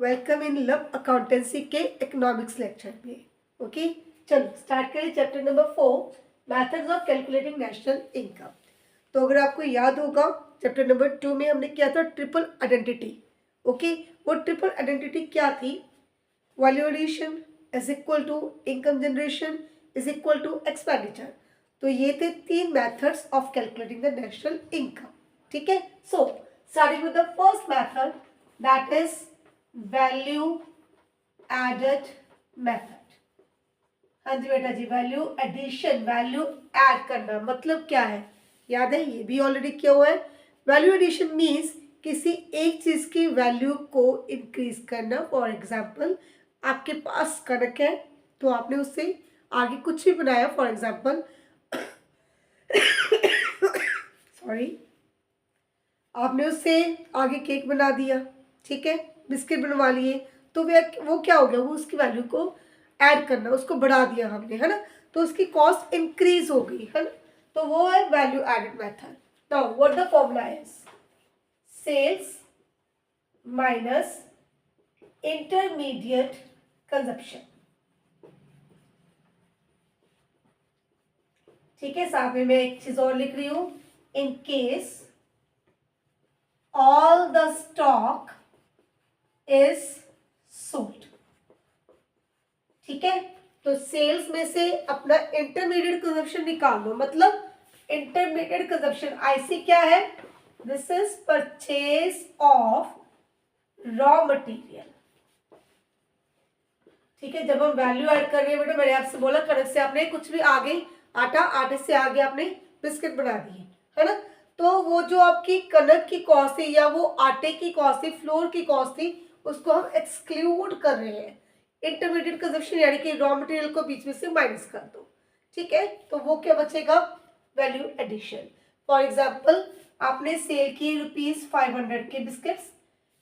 Welcome in love accountancy के economics lecture में। Okay, चलो स्टार्ट करें chapter number 4, methods of calculating national income. तो अगर आपको याद होगा चैप्टर नंबर 2 में हमने किया था ट्रिपल आइडेंटिटी। ओके, वो ट्रिपल आइडेंटिटी क्या थी? Value addition is equal to income generation is equal to expenditure. तो ये थे 3 methods of calculating the national income. ठीक है, so starting with the first method, that is value added method. हाँ जी बेटा जी, वैल्यू एडिशन, वैल्यू ऐड करना मतलब क्या है? याद है, ये भी ऑलरेडी किया हुआ है। वैल्यू एडिशन मीन्स किसी एक चीज की वैल्यू को इंक्रीज करना। फॉर एग्जाम्पल, आपके पास कणक है तो आपने उससे आगे कुछ भी बनाया। फॉर एग्जाम्पल सॉरी, आपने उससे आगे केक बना दिया, ठीक है, बिस्किट बनवा लिए, तो वो क्या हो गया? वो उसकी वैल्यू को ऐड करना, उसको बढ़ा दिया हमने, है ना, तो उसकी कॉस्ट इंक्रीज हो गई, है ना, तो वो है value added method. Now what the formula is? Sales minus intermediate consumption. ठीक है, साथ में मैं एक चीज और लिख रही हूं, in case all the stock is sold। ठीक है, तो सेल्स में से अपना इंटरमीडिएट कंजप्शन निकाल लो। मतलब इंटरमीडिएट कंजप्शन आईसी क्या है? This is purchase of raw material. ठीक है, जब हम वैल्यू ऐड कर रहे हैं बेटा, मैंने आपसे बोला कणक से आपने कुछ भी आगे आटा, आटे से आगे आपने बिस्किट बना दिए, है ना, तो वो जो आपकी कणक की कॉस्ट थी या वो आटे की कॉस्ट थी, फ्लोर की कॉस्ट थी, उसको हम एक्सक्लूड कर रहे हैं। इंटरमीडिएट कंजप्शन यानी कि रॉ मटेरियल को बीच में से माइनस कर दो। ठीक है, तो वो क्या बचेगा? Value addition. फॉर एग्जाम्पल, आपने सेल की ₹500 के बिस्किट्स,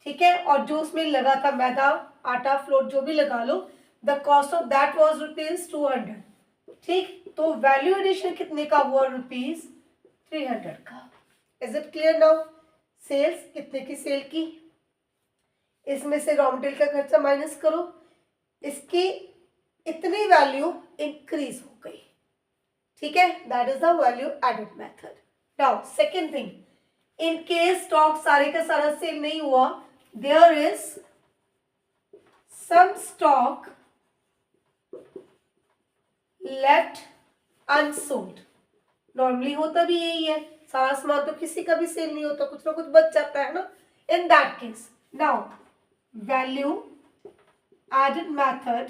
ठीक है, और जो उसमें लगा था मैदा, आटा, फ्लोर, जो भी लगा लो, the cost of that was ₹200। ठीक, तो वैल्यू एडिशन कितने का हुआ? ₹300 का। Is it clear now? Sales कितने की सेल की, इसमें से रॉ मटेरियल का खर्चा माइनस करो, इसकी इतनी वैल्यू इंक्रीज हो गई। ठीक है, that is the value added method. Now second thing, in case stock सारे का सारा सेल नहीं हुआ, there is some stock left unsold. Normally होता भी यही है, सारा सामान तो किसी का भी सेल नहीं होता, कुछ ना कुछ बच जाता है ना। In that case, now value added method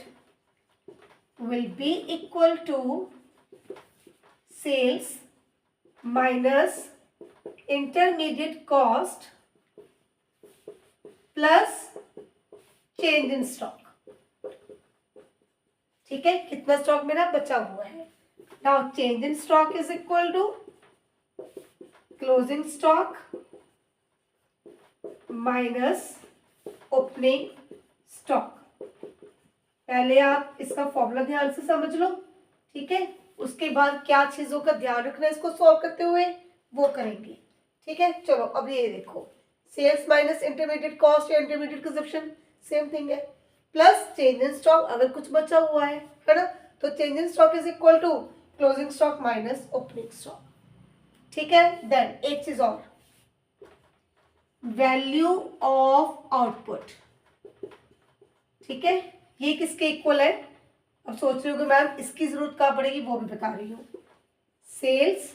will be equal to sales minus intermediate cost plus change in stock. ठीक है, कितना स्टॉक मेरा बचा हुआ है? Now change in stock is equal to closing stock minus opening stock. पहले आप इसका फॉर्मूला ध्यान से समझ लो, ठीक है, उसके बाद क्या चीजों का ध्यान रखना है इसको सॉल्व करते हुए वो करेंगे। ठीक है, चलो अब ये देखो, सेल्स माइनस इंटरमीडिएट कॉस्ट या इंटरमीडिएट कंजप्शन सेम थिंग है, प्लस चेंज इन स्टॉक, अगर कुछ बचा हुआ है ना, तो change in stock is equal to closing stock minus opening stock. ठीक है, देन एक चीज और, वैल्यू ऑफ आउटपुट। ठीक है, ये किसके इक्वल है? अब सोच रहे हो कि मैम इसकी जरूरत कहाँ पड़ेगी, वो भी बता रही हूँ। Sales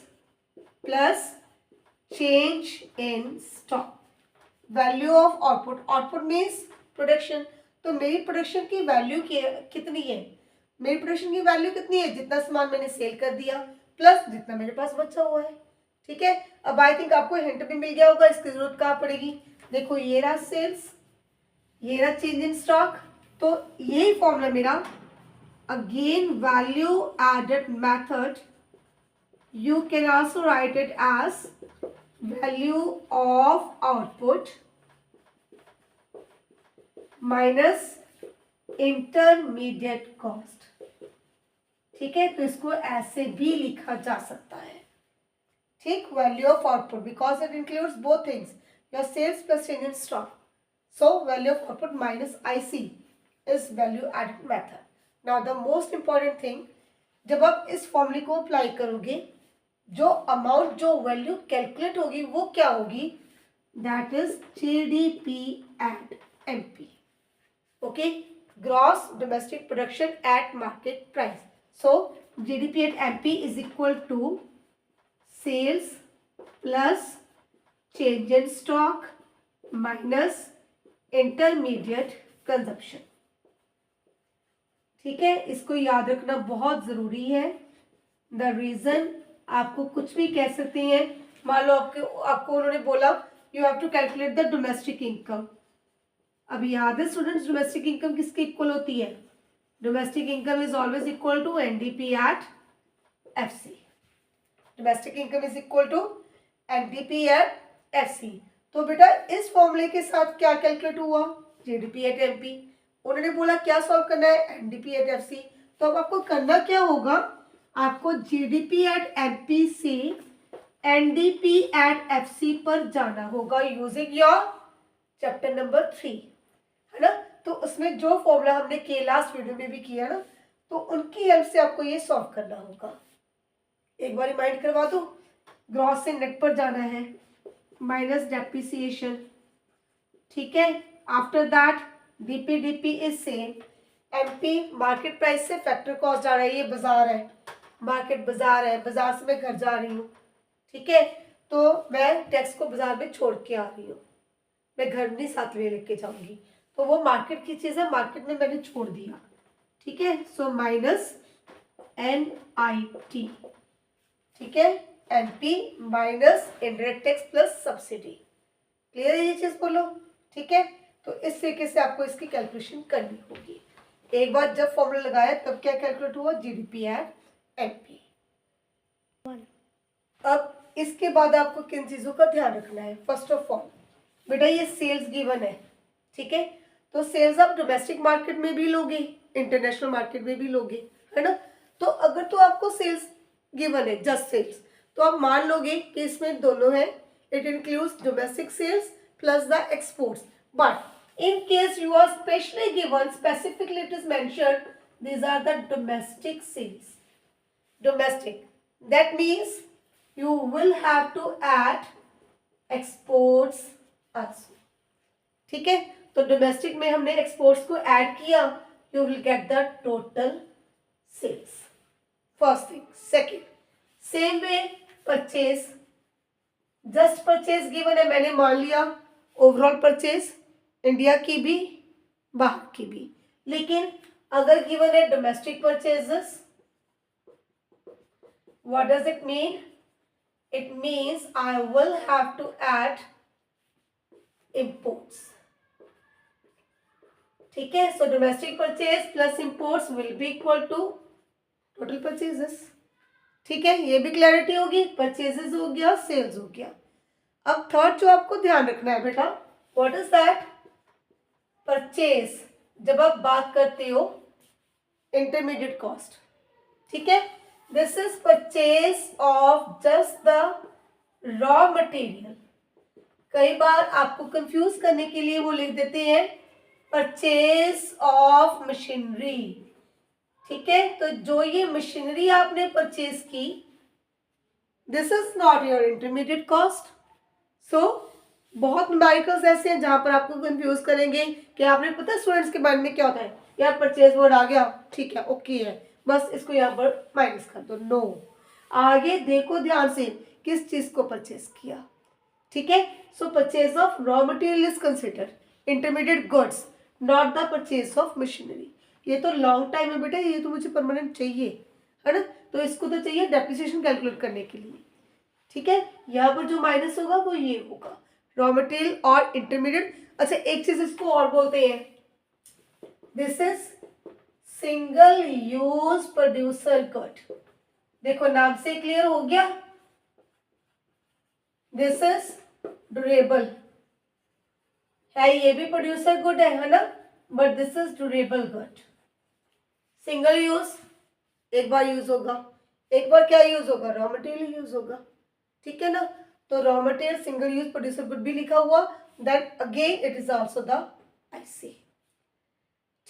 plus change in stock, value of output. Output means production. तो मेरी प्रोडक्शन की वैल्यू कितनी है? मेरी प्रोडक्शन की वैल्यू कितनी है? जितना सामान मैंने सेल कर दिया प्लस जितना मेरे पास बचा हुआ है। ठीक है, अब आई थिंक आपको हिंट भी मिल गया होगा इसकी जरूरत कहाँ पड़ेगी। देखो, ये रहा सेल्स, ये रहा चेंज इन स्टॉक, तो यही फॉर्मूला मेरा again value added method, you can also write it as value of output minus intermediate cost। ठीक है, तो इसको ऐसे भी लिखा जा सकता है। ठीक, value of output because it includes both things, your sales plus change in stock. So value of output minus IC is value added method. Now the most important thing, जब आप इस फॉर्मूले को अप्लाई करोगे, जो अमाउंट जो value calculate होगी वो क्या होगी, that is GDP at MP. Okay, gross domestic production at market price. So GDP at MP is equal to sales plus change in stock minus intermediate consumption. ठीक है, इसको याद रखना बहुत जरूरी है. द रीजन, आपको कुछ भी कह सकते हैं. मान लो आपको उन्होंने बोला you have to calculate the domestic income. अब याद है स्टूडेंट्स, डोमेस्टिक इनकम किसके इक्वल होती है? Domestic income is always equal to NDP at FC. Domestic income is equal to NDP at FC. तो बेटा इस फॉर्मूले के साथ क्या कैलकुलेट हुआ? GDP at MP. उन्होंने बोला क्या सॉल्व करना है? NDP at FC. तो अब आपको करना क्या होगा? आपको GDP एट MP से NDP एट FC पर जाना होगा यूजिंग योर चैप्टर नंबर 3, है ना. तो उसमें जो फॉर्मूला हमने किया लास्ट वीडियो में भी किया ना, तो उनकी हेल्प से आपको ये सॉल्व करना होगा. एक बार रिमाइंड करवा दो. ग्रॉस से नेट पर जाना है माइनस डेप्रिसिएशन. ठीक है, after that DP is same. MP market price से फैक्टर कॉस्ट जा रहा है. ये बाजार है, मार्केट बाजार है, बाजार से मैं घर जा रही हूँ. ठीक है, तो मैं टैक्स को बाजार में छोड़ के आ रही हूँ, मैं घर नहीं साथ में लेके जाऊंगी. तो वो मार्केट की चीज़ है, मार्केट में मैंने छोड़ दिया. ठीक है, सो माइनस NIT. ठीक है, MP minus indirect tax plus subsidy. Clear है ये चीज़? बोलो. ठीक है, तो इस तरीके से आपको इसकी कैलकुलेशन करनी होगी. एक बार जब फॉर्मूला लगाया तब क्या कैलकुलेट हुआ? GDP at MP. अब इसके बाद आपको किन चीज़ों का ध्यान रखना है? फर्स्ट ऑफ ऑल बेटा ये सेल्स गिवन है. ठीक है, तो सेल्स आप डोमेस्टिक मार्केट में भी लोगे, इंटरनेशनल मार्केट में भी लोगे, है ना. तो अगर तो आपको सेल्स गिवन है, जस्ट सेल्स, तो आप मान लोगे कि इसमें दोनों है. It includes domestic sales plus the exports. But in case you are specially given, specifically it is mentioned, these are the domestic sales. Domestic. That means you will have to add exports also. ठीक है, तो domestic में हमने exports को add किया, you will get the total sales. First thing. Second, same way purchase. Just purchase given है, मैंने मान लिया ओवरऑल परचेज इंडिया की भी बाहर की भी. लेकिन अगर गिवन है domestic purchases, what does it mean? It means I will have to add imports. ठीक है, so domestic purchase plus imports will be equal to total purchases. ठीक है, ये भी क्लैरिटी होगी. परचेजेस हो गया, सेल्स हो गया. अब थर्ड जो आपको ध्यान रखना है बेटा, व्हाट इज दैट? परचेज. जब आप बात करते हो इंटरमीडिएट कॉस्ट. ठीक है, this is purchase of just the raw material. कई बार आपको कंफ्यूज करने के लिए वो लिख देते हैं परचेज ऑफ मशीनरी. ठीक है, तो जो ये मशीनरी आपने परचेज की, this is not your intermediate cost. So बहुत न्यूमेरिकल्स ऐसे हैं जहां पर आपको कंफ्यूज करेंगे कि आपने पता है स्टूडेंट्स के माइंड में क्या होता है, यार परचेज वर्ड आ गया, ठीक है, ओके है, बस इसको यहाँ पर माइनस कर दो. नो, आगे देखो ध्यान से किस चीज को परचेज किया. ठीक है, सो purchase of raw material is considered intermediate goods, not the purchase of machinery. ये तो लॉन्ग टाइम है बेटा, ये तो मुझे परमानेंट चाहिए, है ना. तो इसको तो चाहिए डेप्रिसिएशन कैलकुलेट करने के लिए. ठीक है, यहाँ पर जो माइनस होगा वो ये होगा, रॉ मटेरियल और इंटरमीडिएट. अच्छा, एक चीज इसको और बोलते हैं, this is single use producer good. देखो नाम से क्लियर हो गया. दिस इज ड्यूरेबल है, ये भी प्रोड्यूसर गुड है ना, but this is durable good. Single use, एक बार यूज होगा, एक बार क्या यूज होगा? रॉ मटेरियल यूज होगा. ठीक है ना, तो raw material single use producer good भी लिखा हुआ then again it is also the IC।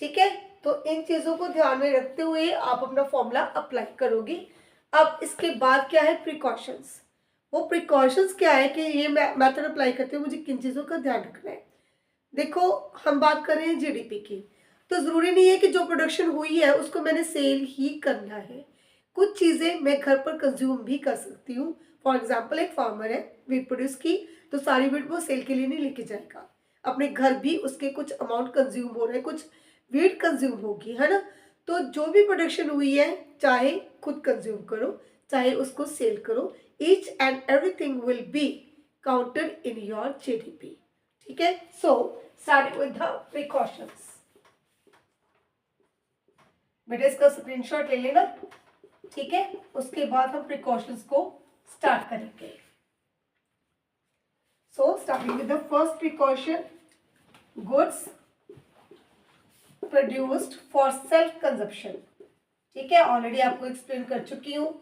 ठीक है, तो इन चीजों को ध्यान में रखते हुए आप अपना फॉर्मूला अप्लाई करोगे। अब इसके बाद क्या है, प्रिकॉशंस। वो प्रिकॉशंस क्या है कि ये मेथड अप्लाई करते हुए मुझे किन चीज़ों का ध्यान रखना है। देखो, हम बात कर रहे हैं GDP की, तो ज़रूरी नहीं है कि जो प्रोडक्शन हुई है उसको मैंने सेल ही करना है। कुछ चीज़ें मैं घर पर कंज्यूम भी कर सकती हूँ। फॉर एग्जाम्पल, एक फार्मर है, वीट प्रोड्यूस की, तो सारी वीट वो सेल के लिए नहीं लेके जाएगा, अपने घर भी उसके कुछ अमाउंट कंज्यूम हो रहे हैं, कुछ वीट कंज्यूम होगी, है ना। तो जो भी प्रोडक्शन हुई है, चाहे खुद कंज्यूम करो चाहे उसको सेल करो, each and everything will be counted in your GDP। ठीक है, so starting with the precautions. बेटा इसका स्क्रीनशॉट ले लेना, ठीक है। उसके बाद हम प्रिकॉशंस को स्टार्ट करेंगे। सो starting with the first precaution, goods produced for self consumption. ठीक है, ऑलरेडी आपको एक्सप्लेन कर चुकी हूँ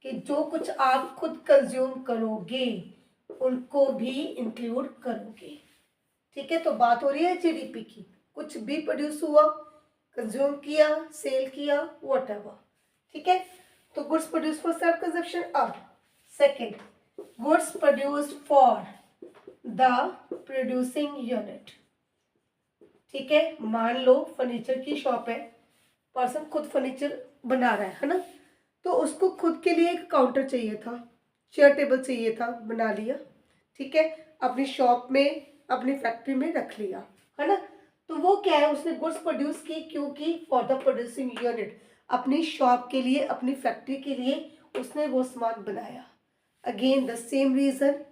कि जो कुछ आप खुद कंज्यूम करोगे उनको भी इंक्लूड करोगे। ठीक है, तो बात हो रही है GDP की, कुछ भी प्रोड्यूस हुआ, कंज्यूम किया, सेल किया, व्हाटएवर। ठीक है, तो goods produce for self consumption. अब second, goods produced for the producing unit. ठीक है, मान लो फर्नीचर की शॉप है, पर्सन खुद फर्नीचर बना रहा है ना, तो उसको खुद के लिए एक काउंटर चाहिए था, चेयर टेबल चाहिए था, बना लिया। ठीक है, अपनी शॉप में, अपनी फैक्ट्री में रख लिया, है ना। तो वो क्या है, उसने गुड्स प्रोड्यूस की, क्योंकि फॉर द प्रोड्यूसिंग यूनिट, अपनी शॉप के लिए, अपनी फैक्ट्री के लिए उसने वो सामान बनाया। अगेन द सेम रीज़न,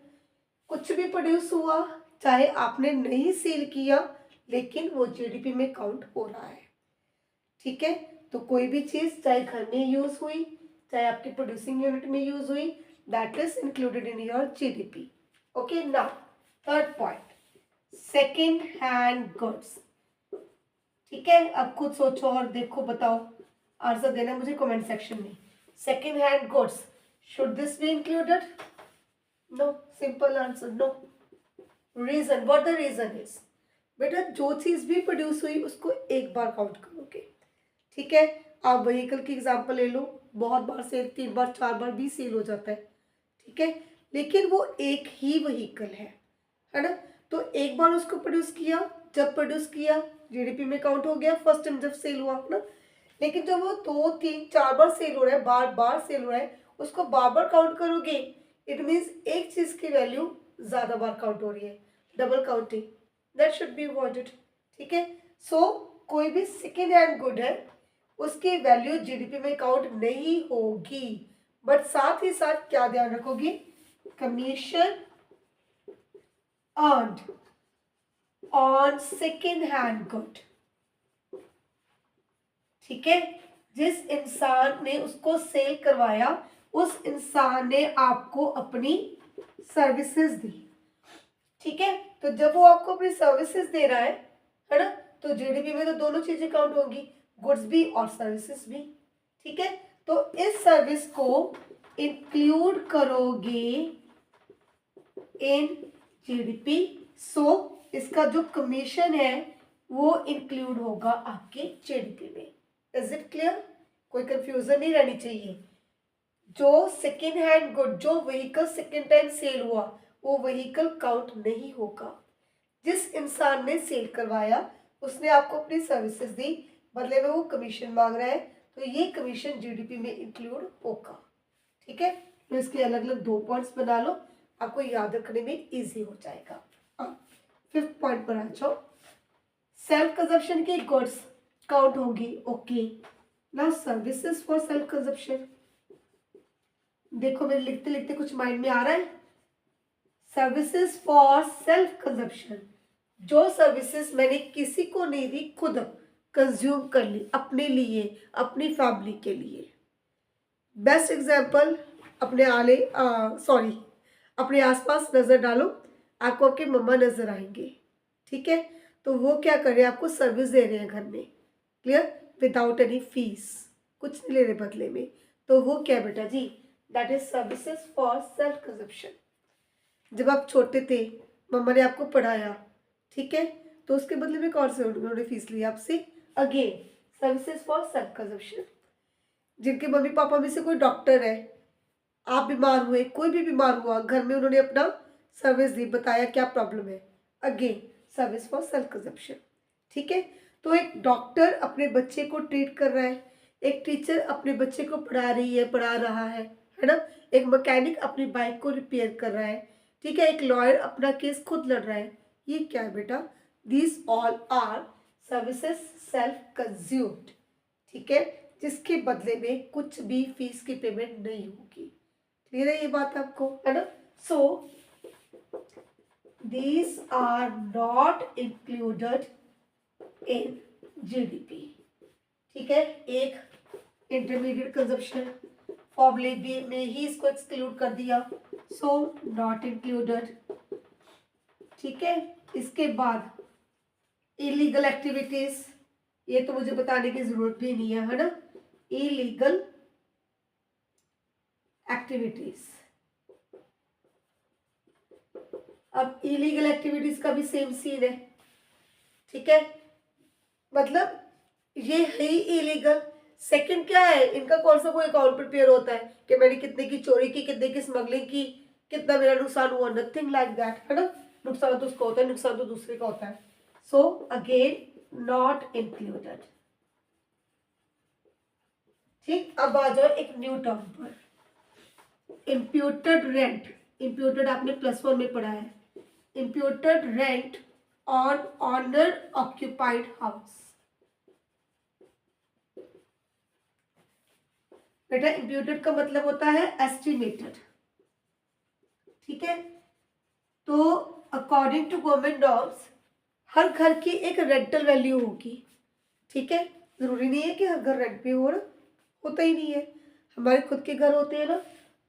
कुछ भी प्रोड्यूस हुआ, चाहे आपने नहीं सेल किया, लेकिन वो GDP में काउंट हो रहा है। ठीक है, तो कोई भी चीज़ चाहे घर में यूज़ हुई, चाहे आपकी प्रोड्यूसिंग यूनिट में यूज़ हुई, that is included in your GDP। Okay, now third point, second hand goods. ठीक है, अब खुद सोचो और देखो, बताओ, आंसर देना मुझे कमेंट सेक्शन में। Second hand goods, should this be included? No, simple answer, no. Reason, what the reason is, बेटा जो चीज़ भी प्रोड्यूस हुई उसको एक बार काउंट करोगे। ठीक है, आप व्हीकल की एग्जांपल ले लो, बहुत बार सेल, 3 बार 4 बार भी सेल हो जाता है। ठीक है, लेकिन वो एक ही व्हीकल है ना। तो एक बार उसको प्रोड्यूस किया, जब प्रोड्यूस किया GDP में काउंट हो गया, फर्स्ट टाइम जब सेल हुआ ना। लेकिन जब वो 2 3 4 बार सेल हो रहा है, बार बार सेल हो रहा है, उसको बार बार काउंट करोगे, इट मीन्स एक चीज़ की वैल्यू ज़्यादा बार काउंट हो रही है, double counting, that should be avoided. ठीक है, सो कोई भी सेकेंड हैंड गुड है, उसकी वैल्यू GDP में काउंट नहीं होगी, बट साथ ही साथ क्या ध्यान रखोगी, commission earned on second hand good. ठीक है, जिस इंसान ने उसको सेल करवाया, उस इंसान ने आपको अपनी सर्विसेज दी। ठीक है, तो जब वो आपको अपनी सर्विसेज दे रहा है ना, तो GDP में तो दोनों चीजें काउंट होंगी, गुड्स भी और सर्विसेज भी। ठीक है, तो इस सर्विस को इंक्लूड करोगे इन GDP, सो इसका जो कमीशन है वो इंक्लूड होगा आपके GDP में। Is it clear? कोई कंफ्यूजन नहीं रहनी चाहिए। जो सेकेंड हैंड गुड, जो व्हीकल सेकेंड टाइम सेल हुआ, वो व्हीकल काउंट नहीं होगा। जिस इंसान ने सेल करवाया, उसने आपको अपनी सर्विसेज दी, बदले में वो कमीशन मांग रहा है, तो ये कमीशन GDP में इंक्लूड होगा। ठीक है, तो इसके अलग अलग 2 पॉइंट्स बना लो, आपको याद रखने में इजी हो जाएगा। फिफ्थ पॉइंट पर आ जाओ, सेल्फ कंजप्शन की गुड्स काउंट होगी। Okay, now services for self consumption. देखो मेरे लिखते लिखते कुछ माइंड में आ रहा है। सर्विसेज फॉर सेल्फ कंजप्शन, जो सर्विसेज मैंने किसी को नहीं दी, खुद कंज्यूम कर ली अपने लिए, अपनी फैमिली के लिए। बेस्ट एग्जांपल, अपने अपने आसपास नज़र डालो, आपको आपके मम्मा नज़र आएंगे। ठीक है, तो वो क्या कर रहे हैं, आपको सर्विस दे रहे हैं घर में, क्लियर, विदाउट एनी फीस, कुछ नहीं ले रहे बदले में। तो वो क्या बेटा जी, that is services for self consumption. जब आप छोटे थे, मम्मा ने आपको पढ़ाया, ठीक है, तो उसके बदले में कौन से उन्होंने फीस ली आपसे? Again services for self consumption. जिनके मम्मी पापा में से कोई डॉक्टर है, आप बीमार हुए, कोई भी बीमार हुआ, घर में उन्होंने अपना सर्विस दी, बताया क्या प्रॉब्लम है, again service for self consumption. ठीक है, तो एक डॉक्टर अपने बच्चे को ट्रीट कर रहा है, एक टीचर अपने बच्चे को पढ़ा रही है, पढ़ा रहा है ना, एक मैकेनिक अपनी बाइक को रिपेयर कर रहा है, ठीक है, एक लॉयर अपना केस खुद लड़ रहा है। ये क्या है बेटा? This all are services self consumed. ठीक है, जिसके बदले में कुछ भी फीस की पेमेंट नहीं होगी। क्लियर है ये बात आपको, है ना? सो these are not included in GDP। ठीक है, एक इंटरमीडिएट कंजप्शन फॉर्मूले बी में ही इसको एक्सक्लूड कर दिया, सो नॉट इंक्लूडेड। ठीक है, इसके बाद इलीगल एक्टिविटीज, ये तो मुझे बताने की जरूरत भी नहीं है ना, इलीगल एक्टिविटीज। अब इलीगल एक्टिविटीज का भी सेम सीन है। ठीक है, मतलब ये है ही इलीगल। सेकंड क्या है, इनका कौन सा कोई अकाउंट प्रिपेयर होता है कि मैंने कितने की चोरी की, कितने की स्मगलिंग की, कितना मेरा नुकसान हुआ, नथिंग लाइक दैट, है ना। नुकसान तो उसका होता है, नुकसान तो दूसरे का होता है। So again not included. ठीक, अब आ जाओ एक न्यू टर्म पर, इम्प्यूटेड रेंट। इम्प्यूटेड आपने +1 में पढ़ा है। Imputed rent on owner occupied house. बेटा इम्प्यूटेड का मतलब होता है एस्टिमेटेड। ठीक है, तो अकॉर्डिंग टू गवर्नमेंट नॉर्म्स हर घर की एक रेंटल वैल्यू होगी। ठीक है, जरूरी नहीं है कि हर घर रेंट पे हो, होता ही नहीं है, हमारे खुद के घर होते हैं ना।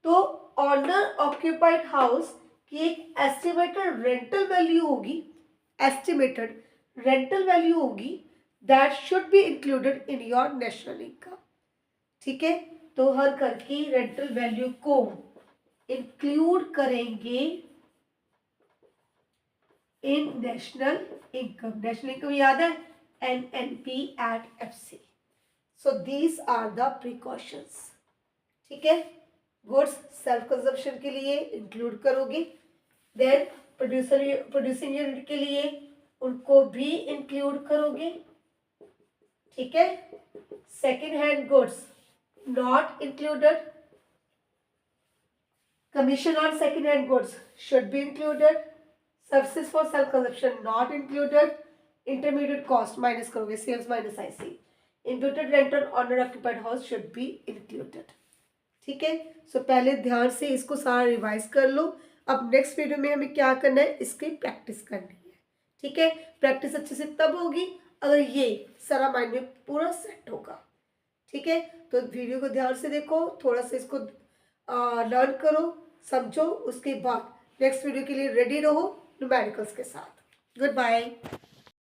तो ऑनर ऑक्यूपाइड हाउस की एक एस्टिमेटेड रेंटल वैल्यू होगी, एस्टिमेटेड रेंटल वैल्यू होगी, that should be included in your national income. ठीक है, तो हर घर की रेंटल वैल्यू को इंक्लूड करेंगे in national income. National income याद है, NNP@FC। So these are the precautions. ठीक है, गुड्स सेल्फ कंजप्शन के लिए इंक्लूड करोगे, देन प्रोड्यूसिंग यूनिट के लिए उनको भी इंक्लूड करोगे। ठीक है, second hand goods not included, commission on second hand goods should be included, services for self consumption not included, intermediate cost minus करोगे, sales minus IC, imputed rent on owner occupied house should be included। ठीक है, सो पहले ध्यान से इसको सारा revise कर लो। अब नेक्स्ट वीडियो में हमें क्या करना है, इसकी प्रैक्टिस करनी है। ठीक है, प्रैक्टिस अच्छे से तब होगी अगर ये सारा माइंड में पूरा सेट होगा। ठीक है, तो वीडियो को ध्यान से देखो, थोड़ा सा इसको लर्न करो, समझो, उसके बाद नेक्स्ट वीडियो के लिए रेडी रहो न्यूमेरिकल्स के साथ। Good bye.